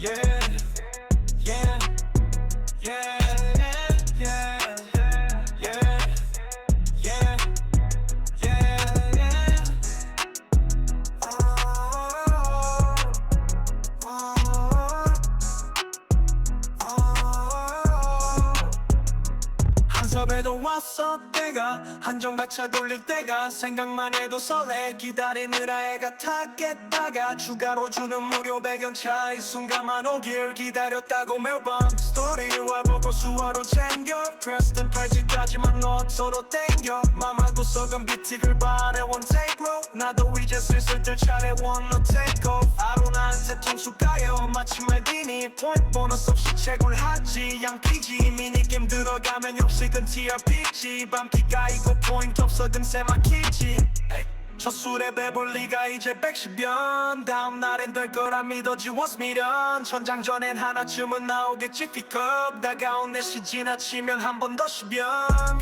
yeah, yeah, yeah, yeah, yeah, yeah, yeah. 한섭에도 왔어 때가 한정박차 돌릴 때가 생각만 해도 설레 기다리느라 애가 탔겠다가 추가로 주는 무료 배경차 이 순간만 오길 기다렸다고 매번 스토리와 보고 수화로 챙겨 프레스턴 팔찌까지만 넣어 서로 땡겨 맘하고 썩은 비틱을 바래 one take row 나도 이제 슬슬 뜰 차례 one no take off 하루 나한테 통수 까요 마치 말디니 포인트 보너스 없이 채굴하지 양피지 미니게임 들어가면 역식은 TRPG 밤기가이고 포인트 없어 금세 막히지 첫 술에 배볼 리가 이제 110연 다음날엔 될 거라 믿어지웠어 미련 천장전엔 하나쯤은 나오겠지 픽업 다가온 내시 지나치면 한 번 더 시변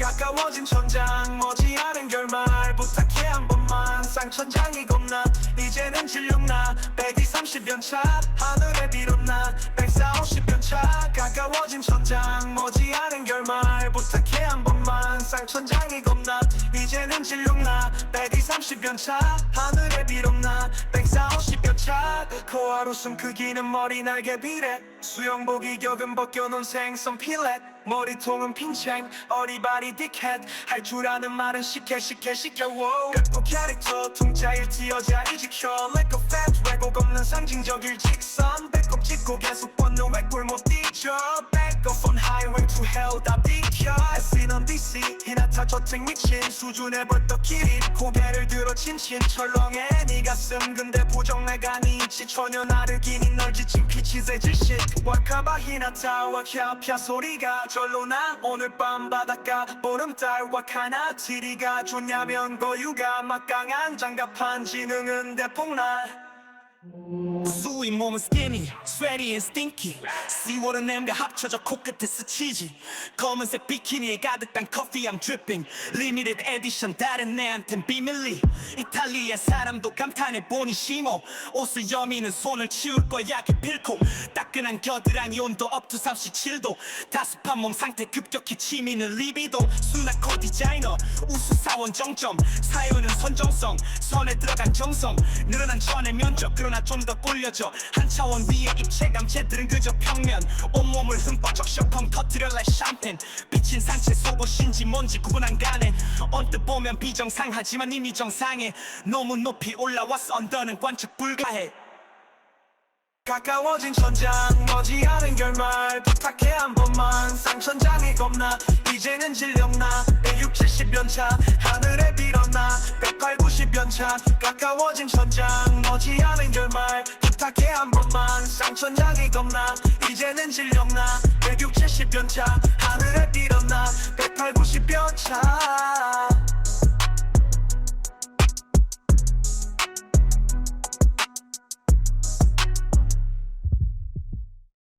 가까워진 천장 머지않은 결말 부탁해 한 번만 쌍천장이고 나 이제는 질렸나 130연 차 하늘에 빌었나 140연 차 가까워진 천장 머지않은 결말 부탁해 한 번만 쌍천장이고 나 이제는 질렸나 130연 차 하늘에 빌었나 140여 차 코알 웃음 크기는 머리 날개 비례 수영복이 격은 벗겨놓은 생선 필렛 머리통은 핑챙 어리바리 딕햇 할 줄 아는 말은 시켜 끝고 캐릭터 퉁자일티 여자일 지켜 Like a fat 왜곡 없는 상징적일 직선 배꼽 짚고 계속 뻗는 왜꿀 못 뒤져 Back off on highway to hell 다 비켜 SC 넌 DC 히나타 저택 미친 수준의 벌떡 기린 고개를 들어 친친 철렁해 네 가슴 근데 부정 내가 네 있지 전혀 나르기니 널 지친 피치새 질식 와카바 히나타 와캬펴 소리가 절로 나 오늘 밤 바닷가 보름달 와카나 지리가 좋냐면 거유가 막강한 장갑한 지능은 대폭날 수위 몸은 skinny, sweaty and stinky 시월은 냄과 합쳐져 코끝에 스치지 검은색 비키니에 가득한 커피 I'm dripping Limited edition 다른 애한텐 비밀리 이탈리아 사람도 감탄해보니 심호 옷을 여미는 손을 치울 거야 기필코 따끈한 겨드랑이 온도 up to 37도 다습한 몸 상태 급격히 치미는 리비도 수나코 디자이너 우수사원 정점 사연은 선정성 선에 들어간 정성 늘어난 전의 면적 그러나 좀 더 꿀려져 한 차원 위에 입체감 쟤들은 그저 평면 온몸을 흠뻑 적셔펑 터뜨려 like 샴페인 비친 상체 속옷인지 뭔지 구분 안 가네 언뜻 보면 비정상하지만 이미 정상해 너무 높이 올라왔어 언더는 관측 불가해 가까워진 천장 머지않은 결말 부탁해 한 번만 쌍천장이 겁나 이제는 질렸나 160, 70연 차 하늘에 빌었나 180, 90연 차 가까워진 천장 머지않은 결말 부탁해 한 번만 쌍천장이 겁나 이제는 질렸나 160, 70연 차 하늘에 빌었나 180, 90연 차